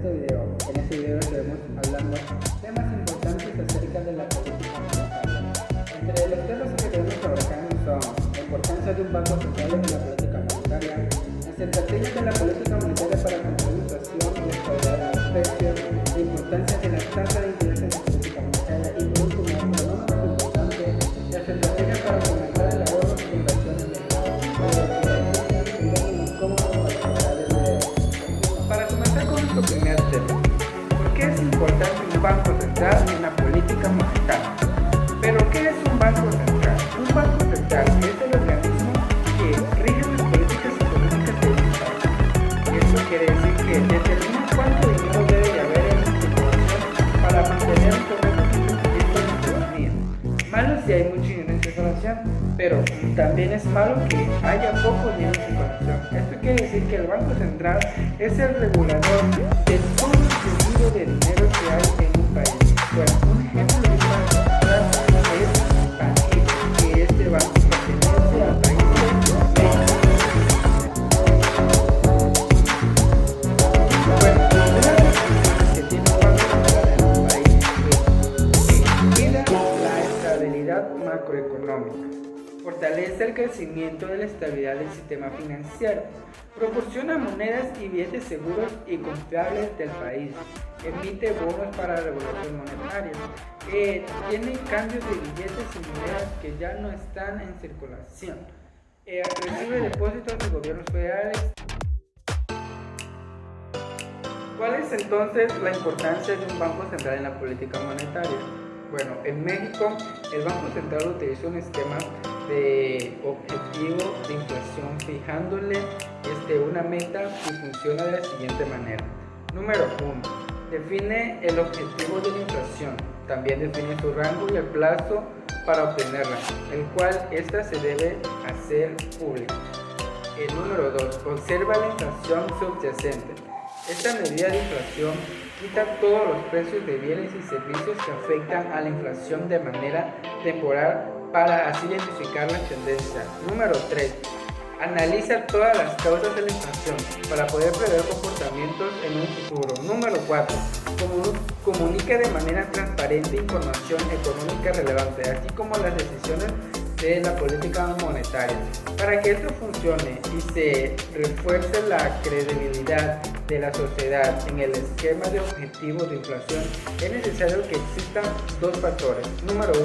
este video. En este video estaremos hablando temas importantes acerca de la política monetaria. Entre los temas que debemos trabajar son la importancia de un banco central en la política monetaria, las estrategias de la política monetaria para controlar la inflación y la estabilidad de los precios, la importancia de la tasa de interés en la política monetaria y por último, pero no menos importante, las estrategias para fomentar el ahorro y la inversión en el Para comenzar con nuestro primer tema, ¿por qué es importante un banco central en la política monetaria? ¿Pero qué es un banco central? Un banco central es el organismo que rige las políticas económicas de un país. Esto quiere decir que determina cuánto dinero debe de haber en la circulación para mantener un correcto funcionamiento de la economía. Malo si hay mucho dinero en circulación, pero también es malo que haya poco dinero en circulación. Esto quiere decir que el Banco Central es el regulador de todo el flujo de dinero que hay en un país. Bueno, un ejemplo de un banco central es Banjico, que este banco pertenece al país de México. Bueno, una de las funciones que tiene un banco central en un país es cuida la estabilidad macroeconómica, fortalece el crecimiento de la estabilidad del sistema financiero, proporciona monedas y billetes seguros y confiables del país, emite bonos para la regulación monetaria, tiene cambios de billetes y monedas que ya no están en circulación, recibe depósitos de gobiernos federales. ¿Cuál es entonces la importancia de un banco central en la política monetaria? Bueno, en México el Banco Central utiliza un esquema de objetivo de inflación fijándole una meta y funciona de la siguiente manera. Número 1. Define el objetivo de la inflación. También define su rango y el plazo para obtenerla, el cual esta se debe hacer pública. El número 2. Observa la inflación subyacente. Esta medida de inflación quita todos los precios de bienes y servicios que afectan a la inflación de manera temporal para así identificar la tendencia. Número 3. Analiza todas las causas de la inflación para poder prever comportamientos en un futuro. Número 4. Comunica de manera transparente información económica relevante, así como las decisiones de la política monetaria. Para que esto funcione y se refuerce la credibilidad de la sociedad en el esquema de objetivos de inflación, es necesario que existan dos factores. Número 1.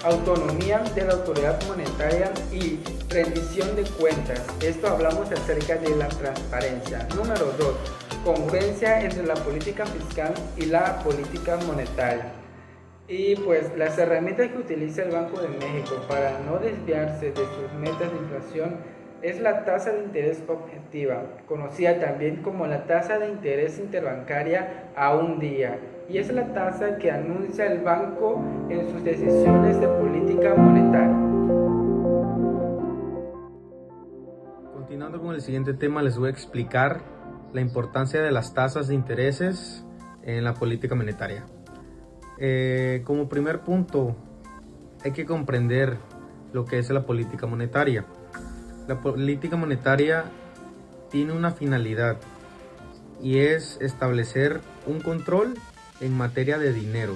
Autonomía de la autoridad monetaria y rendición de cuentas. Esto hablamos acerca de la transparencia. Número 2. Congruencia entre la política fiscal y la política monetaria. Y pues las herramientas que utiliza el Banco de México para no desviarse de sus metas de inflación es la tasa de interés objetiva, conocida también como la tasa de interés interbancaria a un día, y es la tasa que anuncia el banco en sus decisiones de política monetaria. Continuando con el siguiente tema, les voy a explicar la importancia de las tasas de intereses en la política monetaria. Como primer punto, hay que comprender lo que es la política monetaria. La política monetaria tiene una finalidad y es establecer un control en materia de dinero,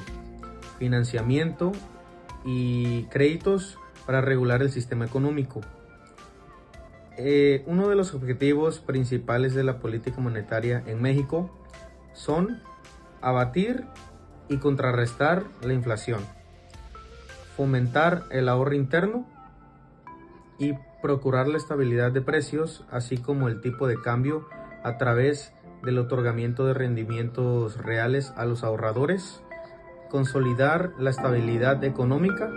financiamiento y créditos para regular el sistema económico. Uno de los objetivos principales de la política monetaria en México son abatir y contrarrestar la inflación, fomentar el ahorro interno y procurar la estabilidad de precios, así como el tipo de cambio a través del otorgamiento de rendimientos reales a los ahorradores, consolidar la estabilidad económica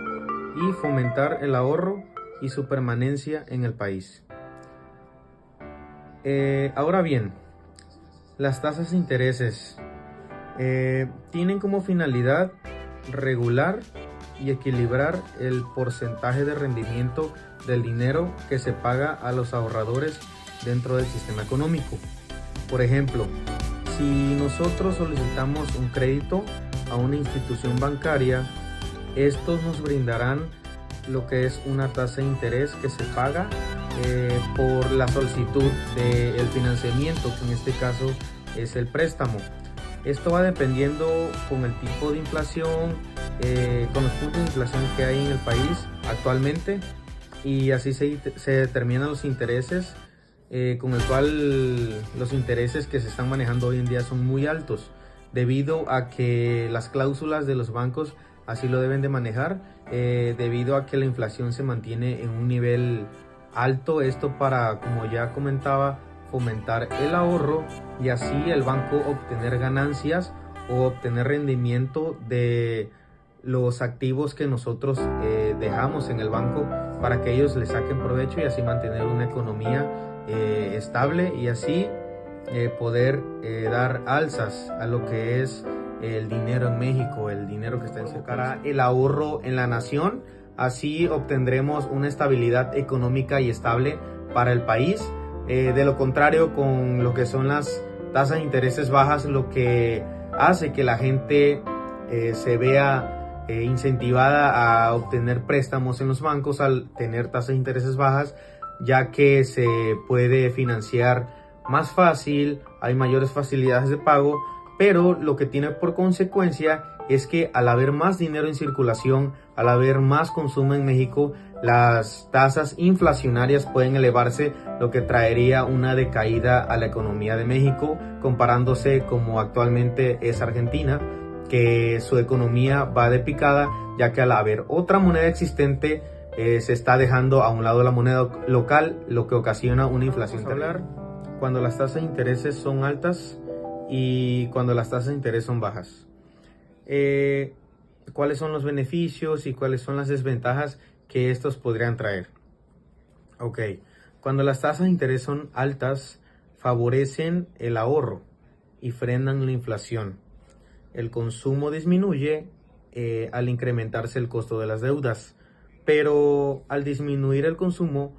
y fomentar el ahorro y su permanencia en el país. Ahora bien, las tasas de intereses tienen como finalidad regular y equilibrar el porcentaje de rendimiento del dinero que se paga a los ahorradores dentro del sistema económico. Por ejemplo, si nosotros solicitamos un crédito a una institución bancaria, estos nos brindarán lo que es una tasa de interés que se paga por la solicitud del financiamiento, que en este caso es el préstamo. Esto va dependiendo con el tipo de inflación, con los puntos de inflación que hay en el país actualmente, y así se determinan los intereses, con el cual los intereses que se están manejando hoy en día son muy altos, debido a que las cláusulas de los bancos así lo deben de manejar, debido a que la inflación se mantiene en un nivel alto. Esto para, como ya comentaba, fomentar el ahorro y así el banco obtener ganancias o obtener rendimiento de los activos que nosotros dejamos en el banco, para que ellos le saquen provecho y así mantener una economía estable, y así poder dar alzas a lo que es el dinero en México, el dinero que está en su cara, el ahorro en la nación. Así obtendremos una estabilidad económica y estable para el país. De lo contrario, con lo que son las tasas de intereses bajas, lo que hace que la gente se vea incentivada a obtener préstamos en los bancos al tener tasas de intereses bajas, ya que se puede financiar más fácil, hay mayores facilidades de pago, pero lo que tiene por consecuencia es que al haber más dinero en circulación, al haber más consumo en México, las tasas inflacionarias pueden elevarse, lo que traería una decaída a la economía de México, comparándose como actualmente es Argentina, que su economía va de picada, ya que al haber otra moneda existente, se está dejando a un lado la moneda local, lo que ocasiona una inflación. Vamos a hablar cuando las tasas de intereses son altas y cuando las tasas de interés son bajas. ¿Cuáles son los beneficios y cuáles son las desventajas que estos podrían traer? Ok, cuando las tasas de interés son altas, favorecen el ahorro y frenan la inflación. El consumo disminuye al incrementarse el costo de las deudas, pero al disminuir el consumo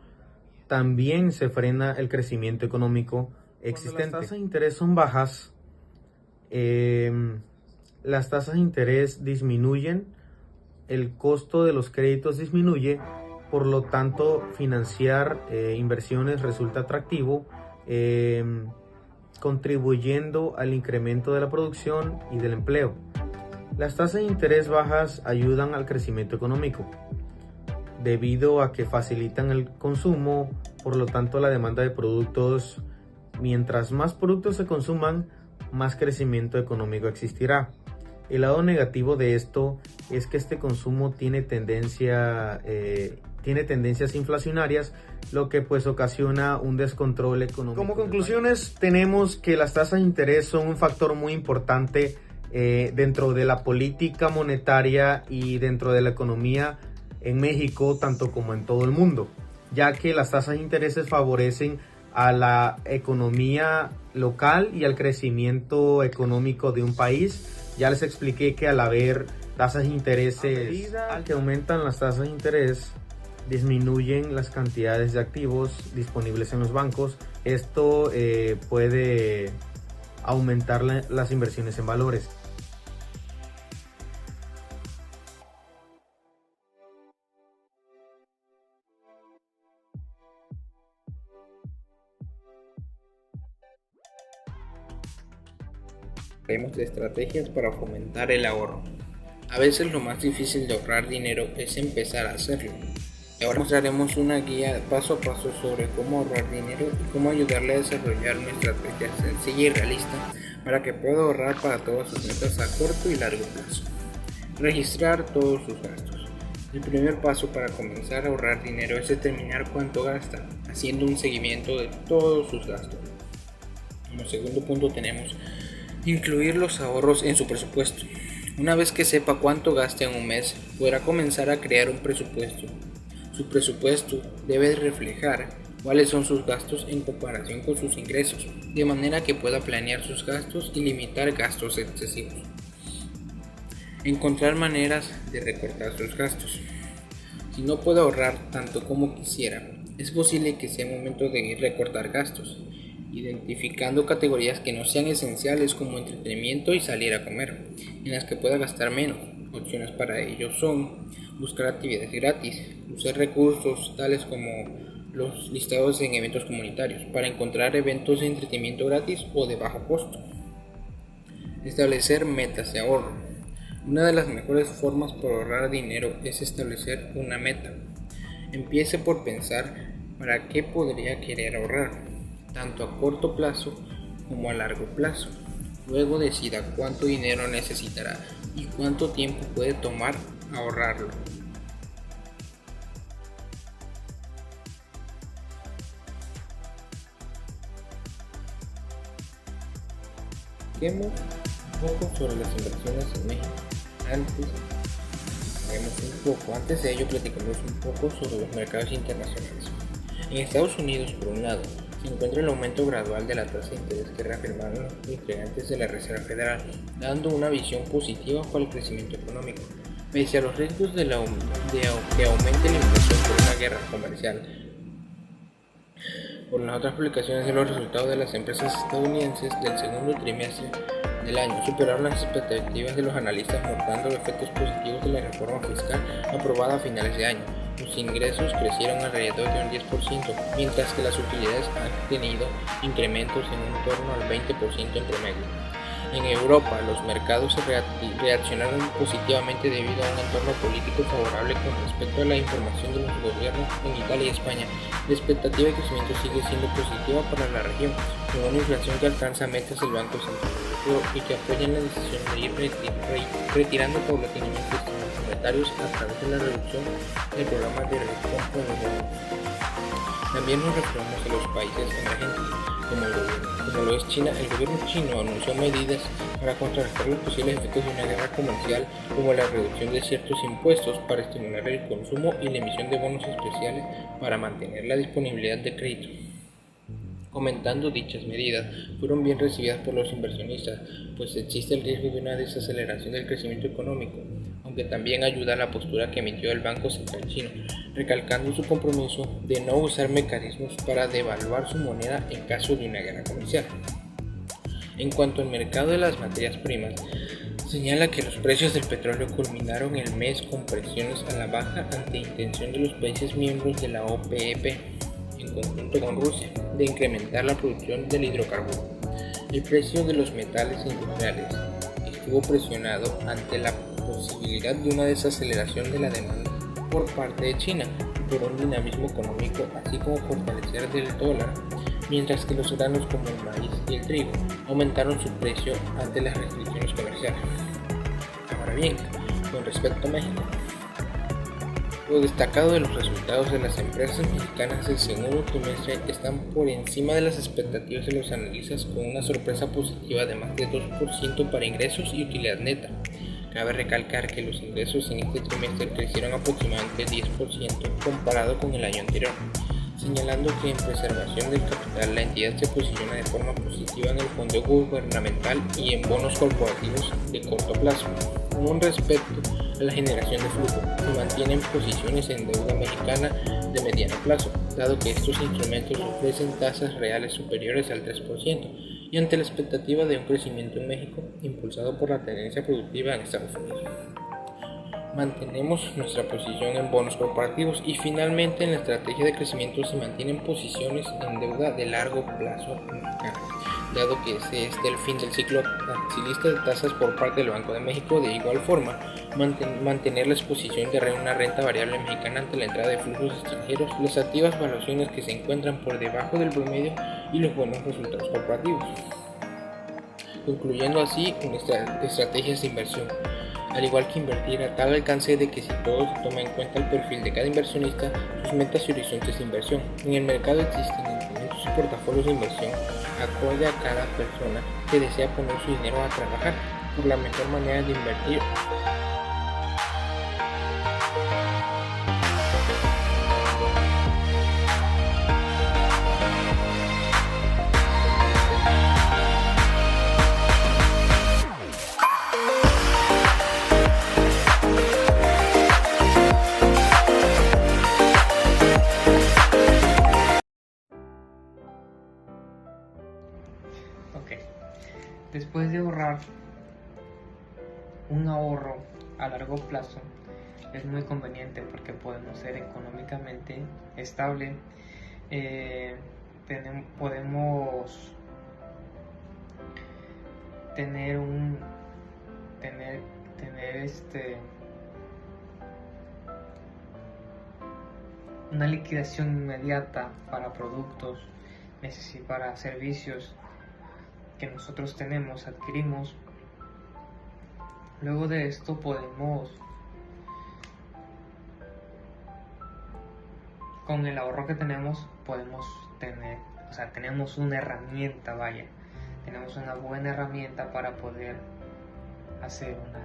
también se frena el crecimiento económico existente. Cuando las tasas de interés son bajas, las tasas de interés disminuyen, el costo de los créditos disminuye, por lo tanto financiar inversiones resulta atractivo, contribuyendo al incremento de la producción y del empleo. Las tasas de interés bajas ayudan al crecimiento económico, debido a que facilitan el consumo, por lo tanto la demanda de productos. Mientras más productos se consuman, más crecimiento económico existirá. El lado negativo de esto es que este consumo tiene tendencias inflacionarias, lo que pues ocasiona un descontrol económico. Como conclusiones, tenemos que las tasas de interés son un factor muy importante dentro de la política monetaria y dentro de la economía en México, tanto como en todo el mundo, ya que las tasas de intereses favorecen a la economía local y al crecimiento económico de un país. Ya les expliqué que al haber tasas de intereses que aumentan las tasas de interés, disminuyen las cantidades de activos disponibles en los bancos. Esto puede aumentar las inversiones en valores. Hablaremos de estrategias para fomentar el ahorro. A veces lo más difícil de ahorrar dinero es empezar a hacerlo. Y ahora mostraremos una guía paso a paso sobre cómo ahorrar dinero y cómo ayudarle a desarrollar una estrategia sencilla y realista para que pueda ahorrar para todas sus metas a corto y largo plazo. Registrar todos sus gastos. El primer paso para comenzar a ahorrar dinero es determinar cuánto gasta, haciendo un seguimiento de todos sus gastos. Como segundo punto tenemos incluir los ahorros en su presupuesto. Una vez que sepa cuánto gasta en un mes, podrá comenzar a crear un presupuesto. Su presupuesto debe reflejar cuáles son sus gastos en comparación con sus ingresos, de manera que pueda planear sus gastos y limitar gastos excesivos. Encontrar maneras de recortar sus gastos. Si no puede ahorrar tanto como quisiera, es posible que sea momento de recortar gastos, identificando categorías que no sean esenciales como entretenimiento y salir a comer, en las que pueda gastar menos. Opciones para ello son buscar actividades gratis, usar recursos tales como los listados en eventos comunitarios para encontrar eventos de entretenimiento gratis o de bajo costo. Establecer metas de ahorro. Una de las mejores formas para ahorrar dinero es establecer una meta. Empiece por pensar para qué podría querer ahorrar, tanto a corto plazo como a largo plazo. Luego decida cuánto dinero necesitará y cuánto tiempo puede tomar ahorrarlo. Hablemos un poco sobre las inversiones en México. Antes de ello platicamos un poco sobre los mercados internacionales. En Estados Unidos, por un lado, se encuentra el aumento gradual de la tasa de interés que reafirmaron los integrantes de la Reserva Federal, dando una visión positiva para el crecimiento económico. Pese a los riesgos de que aumente la inflación por una guerra comercial. Por las otras publicaciones de los resultados de las empresas estadounidenses del segundo trimestre del año superaron las expectativas de los analistas, mostrando los efectos positivos de la reforma fiscal aprobada a finales de año. Los ingresos crecieron alrededor de un 10%, mientras que las utilidades han tenido incrementos en un torno al 20% en promedio. En Europa, los mercados reaccionaron positivamente debido a un entorno político favorable con respecto a la información de los gobiernos en Italia y España. La expectativa de crecimiento sigue siendo positiva para la región, con una inflación que alcanza metas del Banco Central Europeo y que apoya la decisión de ir retirando paulatinamente estímulos monetarios a través de la reducción del programa de recompra de los bonos. También nos referimos a los países emergentes, como lo es China. El gobierno chino anunció medidas para contrarrestar los posibles efectos de una guerra comercial, como la reducción de ciertos impuestos para estimular el consumo y la emisión de bonos especiales para mantener la disponibilidad de crédito. Comentando dichas medidas, fueron bien recibidas por los inversionistas, pues existe el riesgo de una desaceleración del crecimiento económico, aunque también ayuda a la postura que emitió el Banco Central chino, recalcando su compromiso de no usar mecanismos para devaluar su moneda en caso de una guerra comercial. En cuanto al mercado de las materias primas, señala que los precios del petróleo culminaron el mes con presiones a la baja ante intención de los países miembros de la OPEP, en conjunto con Rusia, de incrementar la producción del hidrocarburo. El precio de los metales industriales estuvo presionado ante la posibilidad de una desaceleración de la demanda por parte de China y por un dinamismo económico, así como fortalecer del dólar, mientras que los granos como el maíz y el trigo aumentaron su precio ante las restricciones comerciales. Ahora bien, con respecto a México, lo destacado de los resultados de las empresas mexicanas del segundo trimestre están por encima de las expectativas de los analistas, con una sorpresa positiva de más de 2% para ingresos y utilidad neta. Cabe recalcar que los ingresos en este trimestre crecieron aproximadamente 10% comparado con el año anterior, señalando que en preservación del capital la entidad se posiciona de forma positiva en el fondo gubernamental y en bonos corporativos de corto plazo. Con respecto a la generación de flujo, se mantienen posiciones en deuda mexicana de mediano plazo, dado que estos instrumentos ofrecen tasas reales superiores al 3%, y ante la expectativa de un crecimiento en México impulsado por la tendencia productiva en Estados Unidos. Mantenemos nuestra posición en bonos corporativos y finalmente en la estrategia de crecimiento se mantienen posiciones en deuda de largo plazo mexicana, dado que este es el fin del ciclo alcista de tasas por parte del Banco de México. De igual forma, mantener la exposición de una renta variable mexicana ante la entrada de flujos extranjeros, las activas valuaciones que se encuentran por debajo del promedio y los buenos resultados corporativos, concluyendo así con estrategias de inversión. Al igual que invertir a tal alcance de que si todo se toma en cuenta el perfil de cada inversionista, sus metas y horizontes de inversión. En el mercado existen instrumentos y portafolios de inversión acorde a cada persona que desea poner su dinero a trabajar por la mejor manera de invertir. Después de ahorrar, un ahorro a largo plazo es muy conveniente porque podemos ser económicamente estable, podemos, tener una liquidación inmediata para productos, para servicios que nosotros adquirimos. Luego de esto con el ahorro que tenemos tenemos una herramienta, tenemos una buena herramienta para poder hacer una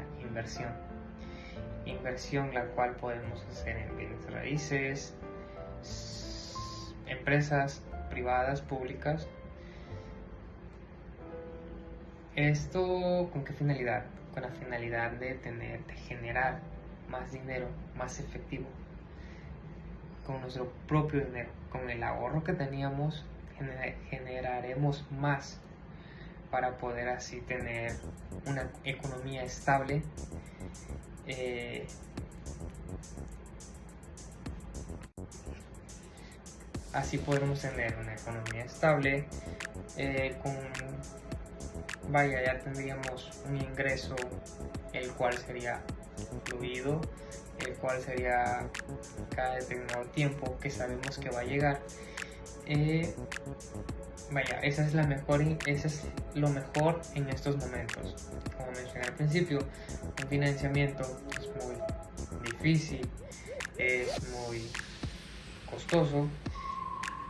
inversión la cual podemos hacer en bienes raíces, empresas privadas, públicas. ¿Esto con qué finalidad? Con la finalidad de generar más dinero, más efectivo, con nuestro propio dinero. Con el ahorro que teníamos generaremos más para poder así tener una economía estable, así podremos tener una economía estable, ya tendríamos un ingreso el cual sería fluido, el cual sería cada determinado tiempo que sabemos que va a llegar. Esa es lo mejor en estos momentos. Como mencioné al principio, un financiamiento es muy difícil, es muy costoso.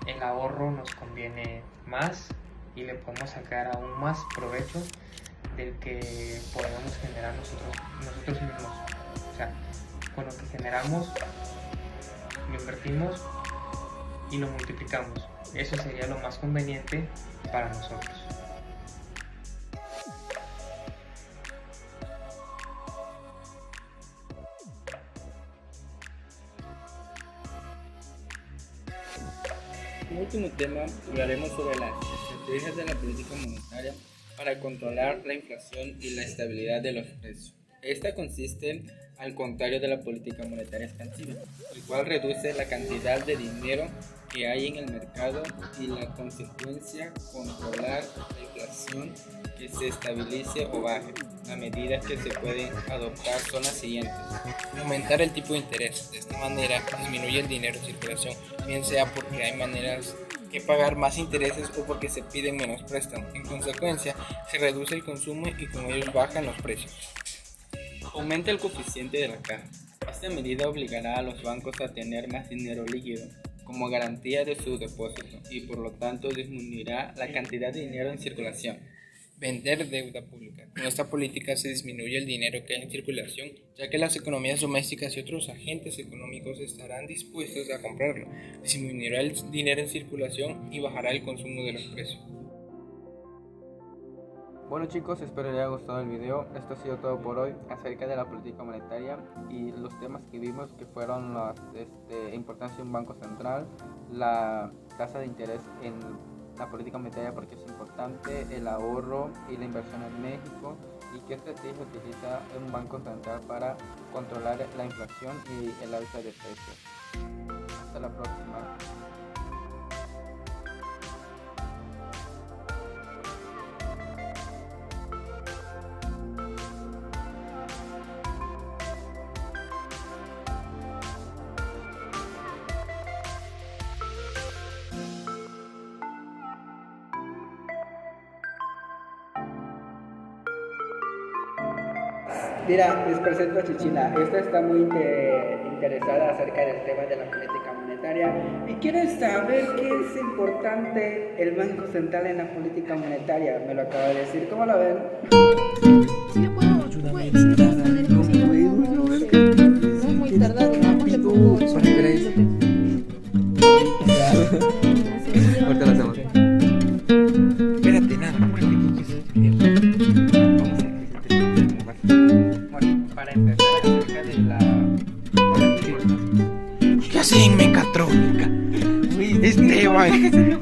El ahorro nos conviene más y le podemos sacar aún más provecho del que podemos generar nosotros mismos. O sea, con lo que generamos, lo invertimos y lo multiplicamos. Eso sería lo más conveniente para nosotros. Como último tema, hablaremos sobre las estrategias de la política monetaria para controlar la inflación y la estabilidad de los precios. Esta consiste al contrario de la política monetaria expansiva, el cual reduce la cantidad de dinero que hay en el mercado y la consecuencia controlar la inflación, que se estabilice o baje. Las medidas que se pueden adoptar son las siguientes: aumentar el tipo de interés. De esta manera disminuye el dinero en circulación, bien sea porque hay maneras que pagar más intereses o porque se piden menos préstamos. En consecuencia, se reduce el consumo y con ellos bajan los precios. Aumenta el coeficiente de la caja. Esta medida obligará a los bancos a tener más dinero líquido como garantía de su depósito y por lo tanto disminuirá la cantidad de dinero en circulación. Vender deuda pública. Con esta política se disminuye el dinero que hay en circulación, ya que las economías domésticas y otros agentes económicos estarán dispuestos a comprarlo. Disminuirá el dinero en circulación y bajará el consumo de los precios. Bueno chicos, espero les haya gustado el video. Esto ha sido todo por hoy acerca de la política monetaria y los temas que vimos, que fueron la importancia de un banco central, la tasa de interés en la política monetaria porque es importante, el ahorro y la inversión en México, y qué estrategia utiliza un banco central para controlar la inflación y el alza de precios. Hasta la próxima. Mira, les presento a Chichila. Esta está muy interesada acerca del tema de la política monetaria y quiere saber qué es importante el Banco Central en la política monetaria. Me lo acaba de decir. ¿Cómo lo ven? Sí, le puedo ayudar. No muy tardado, vamos le pongo eso. Ahorita lo hacemos. Espérate, nada, Para empezar acerca de la... ¿Qué hacen mecatrónica? Esteban.